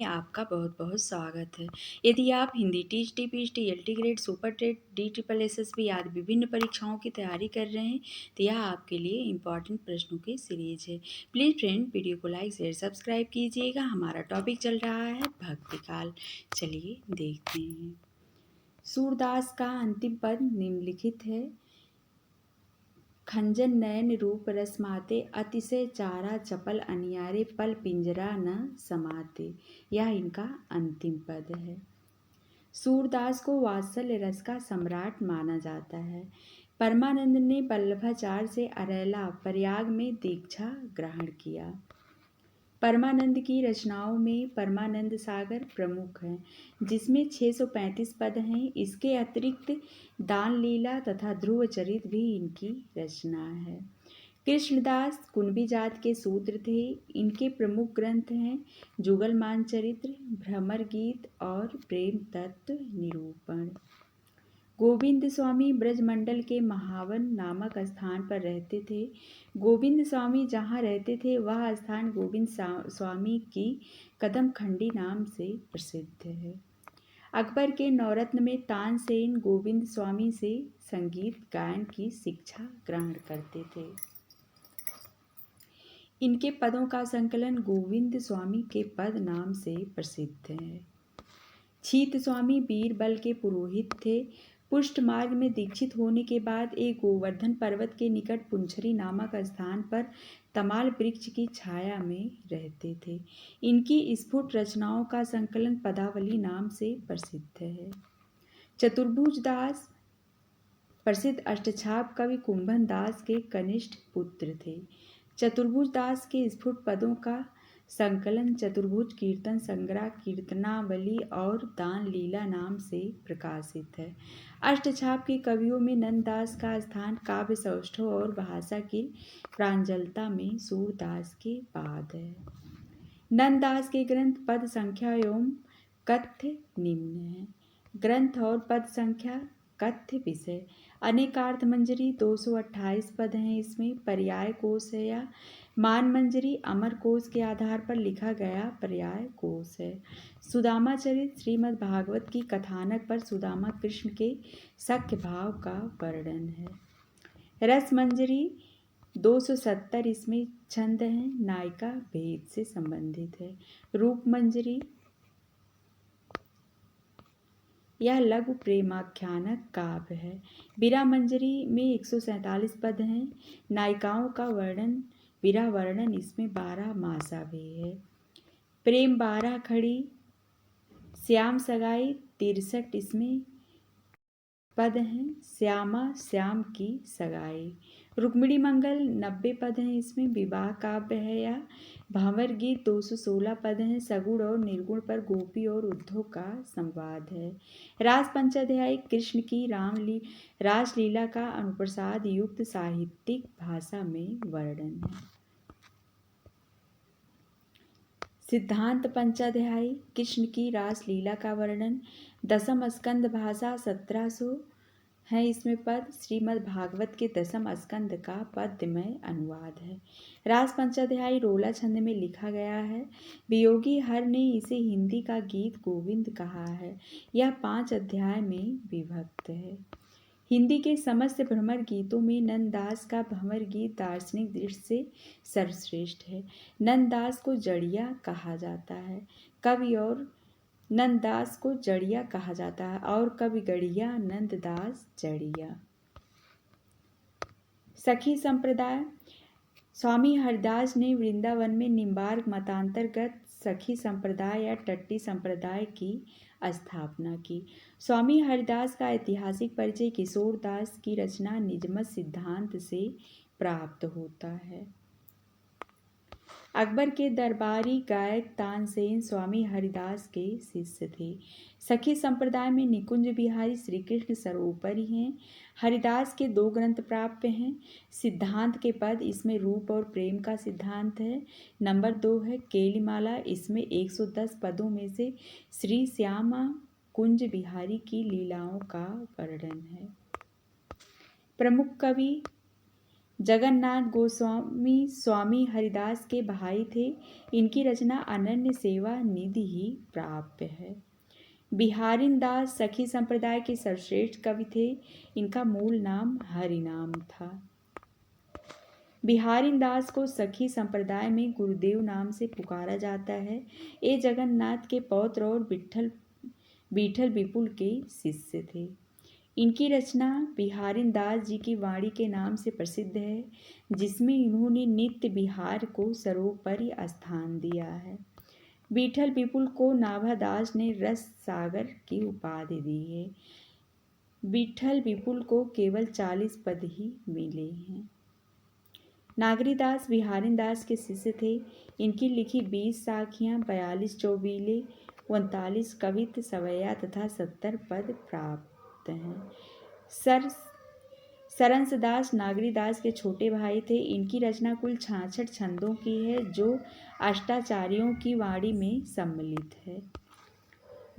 आपका बहुत बहुत स्वागत है। यदि आप Hindi TGT PGT LT grade super TET D triple SSB आदि विभिन्न परीक्षाओं की तैयारी कर रहे हैं तो यह आपके लिए इम्पॉर्टेंट प्रश्नों की सीरीज है। प्लीज़ फ्रेंड वीडियो को लाइक शेयर सब्सक्राइब कीजिएगा। हमारा टॉपिक चल रहा है भक्ति काल। चलिए देखते हैं। सूरदास का अंतिम पद निम्नलिखित है। खंजन नयन रूप रसमाते अतिशय चारा चपल अनियारे पल पिंजरा न समाते। यह इनका अंतिम पद है। सूरदास को वात्सल्य रस का सम्राट माना जाता है। परमानंद ने वल्लभाचार्य से अरैला प्रयाग में दीक्षा ग्रहण किया। परमानंद की रचनाओं में परमानंद सागर प्रमुख है, जिसमें 635 पद हैं। इसके अतिरिक्त दान लीला तथा ध्रुव चरित भी इनकी रचना है। कृष्णदास कुणबी जात के शूद्र थे। इनके प्रमुख ग्रंथ हैं जुगलमान चरित्र, भ्रमर गीत और प्रेम तत्व निरूपण। गोविंद स्वामी ब्रजमंडल के महावन नामक स्थान पर रहते थे। गोविंद स्वामी जहाँ रहते थे वह स्थान गोविंद स्वामी की कदमखंडी नाम से प्रसिद्ध है। अकबर के नवरत्न में तानसेन गोविंद स्वामी से संगीत गायन की शिक्षा ग्रहण करते थे। इनके पदों का संकलन गोविंद स्वामी के पद नाम से प्रसिद्ध है। छीत स्वामी बीरबल के पुरोहित थे। पुष्ट मार्ग में दीक्षित होने के बाद एक गोवर्धन पर्वत के निकट पुंछरी नामक स्थान पर तमाल वृक्ष की छाया में रहते थे। इनकी स्फुट रचनाओं का संकलन पदावली नाम से प्रसिद्ध है। चतुर्भुज दास प्रसिद्ध अष्टछाप कवि कुंभन दास के कनिष्ठ पुत्र थे। चतुर्भुज दास के स्फुट पदों का संकलन चतुर्भुज कीर्तन संग्रह, कीर्तनावली और दान लीला नाम से प्रकाशित है। अष्टछाप के कवियों में नंददास का स्थान काव्य सौष्ठव और भाषा की प्रांजलता में सूरदास के बाद है। नंददास के ग्रंथ पद संख्या एवं कथ्य निम्न है। ग्रंथ और पद संख्या, कथ्य विषय। अनेकार्थ मंजरी 228 पद हैं। इसमें पर्याय कोश है या मान मंजरी अमर कोश के आधार पर लिखा गया पर्याय कोश है। सुदामा चरित श्रीमद् भागवत की कथानक पर सुदामा कृष्ण के सख्य भाव का वर्णन है। रस मंजरी 270 इसमें छंद हैं, नायिका भेद से संबंधित है। रूप मंजरी यह लघु प्रेमाख्यानक काव्य है। बीरा मंजरी में 147 पद हैं। नायिकाओं का वर्णन, बीरा वर्णन इसमें 12 मासा भी है। प्रेम 12 खड़ी, श्याम सगाई 63 इसमें पद हैं। श्यामा श्याम की सगाई। रुक्मिणी मंगल 90 पद हैं। इसमें विवाह काव्य है या भंवर गीत 216 पद हैं। सगुण और निर्गुण पर गोपी और उद्धव का संवाद है। रास पंचाध्यायी कृष्ण की रासलीला का अनुप्रसाद युक्त साहित्यिक भाषा में वर्णन है। सिद्धांत पंचाध्यायी कृष्ण की रासलीला का वर्णन। दसम स्कंद भाषा 1700 है। इसमें पद श्रीमद् भागवत के दसम स्कंद का पद्यमय अनुवाद है। रास पंचाध्यायी रोला छंद में लिखा गया है। वियोगी हर ने इसे हिंदी का गीत गोविंद कहा है। यह 5 अध्याय में विभक्त है। हिंदी के समस्त भ्रमर गीतों में नंददास का भंवर गीत दार्शनिक दृष्टि से सर्वश्रेष्ठ है। नंददास को जड़िया कहा जाता है। कवि और नंददास को जड़िया कहा जाता है और कवि गढ़िया नंददास जड़िया। सखी संप्रदाय। स्वामी हरिदास ने वृंदावन में निम्बार्क मतांतर्गत सखी संप्रदाय या टट्टी संप्रदाय की स्थापना की। स्वामी हरिदास का ऐतिहासिक परिचय किशोरदास की रचना निजमत सिद्धांत से प्राप्त होता है। अकबर के दरबारी गायक तानसेन स्वामी हरिदास के शिष्य थे। सखी संप्रदाय में निकुंज बिहारी श्री कृष्ण सर्वोपरि हैं। हरिदास के 2 ग्रंथ प्राप्य हैं। सिद्धांत के पद, इसमें रूप और प्रेम का सिद्धांत है। नंबर 2 है केलीमाला, इसमें 110 पदों में से श्री श्यामा कुंज बिहारी की लीलाओं का वर्णन है। प्रमुख कवि जगन्नाथ गोस्वामी स्वामी हरिदास के भाई थे। इनकी रचना अनन्य सेवा निधि ही प्राप्य है। बिहारिन दास सखी संप्रदाय के सर्वश्रेष्ठ कवि थे। इनका मूल नाम हरिनाम था। बिहारिन दास को सखी संप्रदाय में गुरुदेव नाम से पुकारा जाता है। ये जगन्नाथ के पौत्र और बीठल विपुल के शिष्य थे। इनकी रचना बिहारिन दास जी की वाणी के नाम से प्रसिद्ध है, जिसमें इन्होंने नित्य बिहार को सर्वोपरि स्थान दिया है। बीठल विपुल को नाभादास ने रस सागर की उपाधि दी है। बीठल विपुल को केवल 40 पद ही मिले हैं। नागरीदास बिहारिन दास के शिष्य थे। इनकी लिखी 20 साखियाँ, 42 चौबीले, 39 कवित्त, सवैया तथा 70 पद प्राप्त हैं। सरंसदास नागरीदास के छोटे भाई थे। इनकी रचना कुल 66 छंदों की है, जो अष्टाचार्यों की वाणी में सम्मिलित है।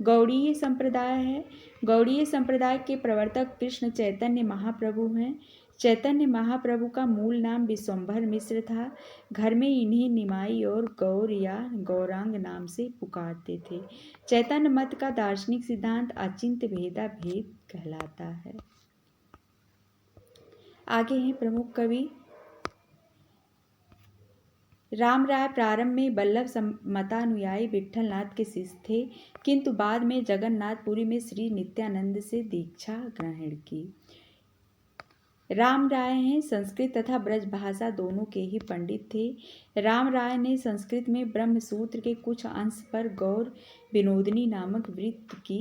गौड़ीय संप्रदाय है। गौड़ीय संप्रदाय के प्रवर्तक कृष्ण चैतन्य महाप्रभु हैं। चैतन्य महाप्रभु का मूल नाम विश्वंभर मिश्र था। घर में इन्हें निमाई और गौर या गौरांग नाम से पुकारते थे। चैतन्य मत का दार्शनिक सिद्धांत अचिंत्य भेदा भेद कहलाता है। आगे हैं प्रमुख कवि। राम राय प्रारंभ में बल्लभ मतानुयायी विट्ठलनाथ के शिष्य थे, किंतु बाद में जगन्नाथपुरी में श्री नित्यानंद से दीक्षा ग्रहण की। राम राय हैं संस्कृत तथा ब्रज भाषा दोनों के ही पंडित थे। राम राय ने संस्कृत में ब्रह्मसूत्र के कुछ अंश पर गौर विनोदिनी नामक वृत्त की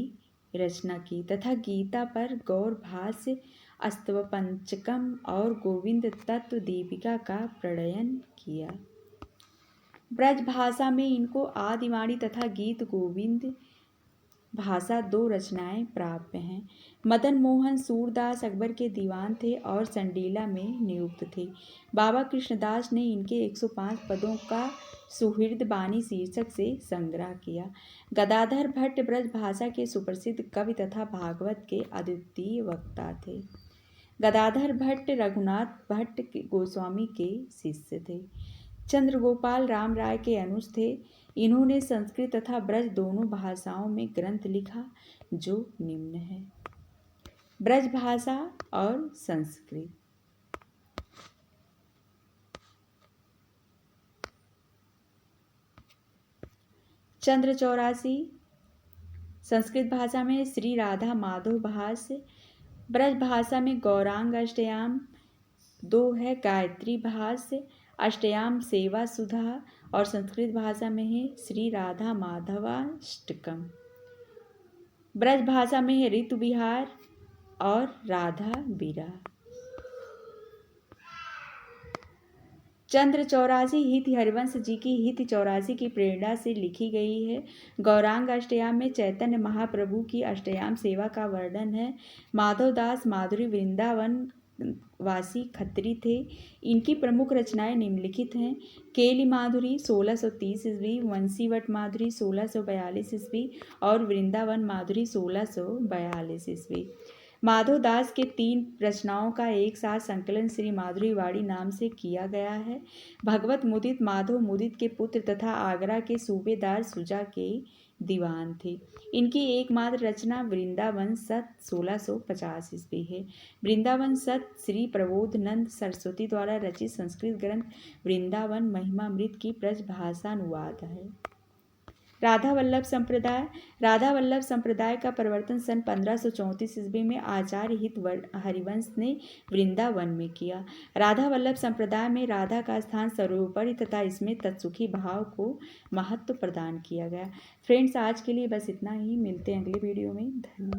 रचना की तथा गीता पर गौर भाष्य, अस्तवपंचकम और गोविंद तत्व दीपिका का प्रणयन किया। ब्रज भाषा में इनको आदिवाणी तथा गीत गोविंद भाषा 2 रचनाएं प्राप्त हैं। मदन मोहन सूरदास अकबर के दीवान थे और संडीला में नियुक्त थे। बाबा कृष्णदास ने इनके 105 पदों का सुहृद बानी शीर्षक से संग्रह किया। गदाधर भट्ट ब्रज भाषा के सुप्रसिद्ध कवि तथा भागवत के अद्वितीय वक्ता थे। गदाधर भट्ट रघुनाथ भट्ट गोस्वामी के शिष्य थे। चंद्रगोपाल राम राय के अनुज थे। इन्होंने संस्कृत तथा ब्रज दोनों भाषाओं में ग्रंथ लिखा, जो निम्न है। ब्रज भाषा और संस्कृत। चंद्र 84, संस्कृत भाषा में श्री राधा माधव भाष्य, ब्रज भाषा में गौरांग अष्टयाम 2 है, गायत्री भाष्य, अष्टयाम सेवा सुधा, और संस्कृत भाषा में है श्री राधा माधवाष्टकम। ब्रज भाषा में है ऋतु विहार और राधा बीरा। चंद्र 84 हित हरिवंश जी की हित 84 की प्रेरणा से लिखी गई है। गौरांग अष्टयाम में चैतन्य महाप्रभु की अष्टयाम सेवा का वर्णन है। माधवदास माधुरी वृंदावन वासी खत्री थे। इनकी प्रमुख रचनाएं निम्नलिखित हैं। केली माधुरी 1630 ईस्वी, वंशीवट माधुरी 1642 ईस्वी और वृंदावन माधुरी 1642 ईस्वी। माधवदास के 3 रचनाओं का एक साथ संकलन श्री माधुरी वाणी नाम से किया गया है। भगवत मुदित माधव मुदित के पुत्र तथा आगरा के सूबेदार सुजा के दीवान थे। इनकी एकमात्र रचना वृंदावन सत 1650 ईस्वी है। वृंदावन सत श्री प्रबोधनंद सरस्वती द्वारा रचित संस्कृत ग्रंथ वृंदावन महिमामृत की ब्रज भाषानुवाद है। राधा वल्लभ संप्रदाय। राधा वल्लभ संप्रदाय का प्रवर्तन सन 1534 ईस्वी में आचार्य हित हरिवंश ने वृंदावन में किया। राधा वल्लभ संप्रदाय में राधा का स्थान सर्वोपरि तथा इसमें तत्सुखी भाव को महत्व प्रदान किया गया। फ्रेंड्स, आज के लिए बस इतना ही। मिलते हैं अगले वीडियो में। धन्यवाद।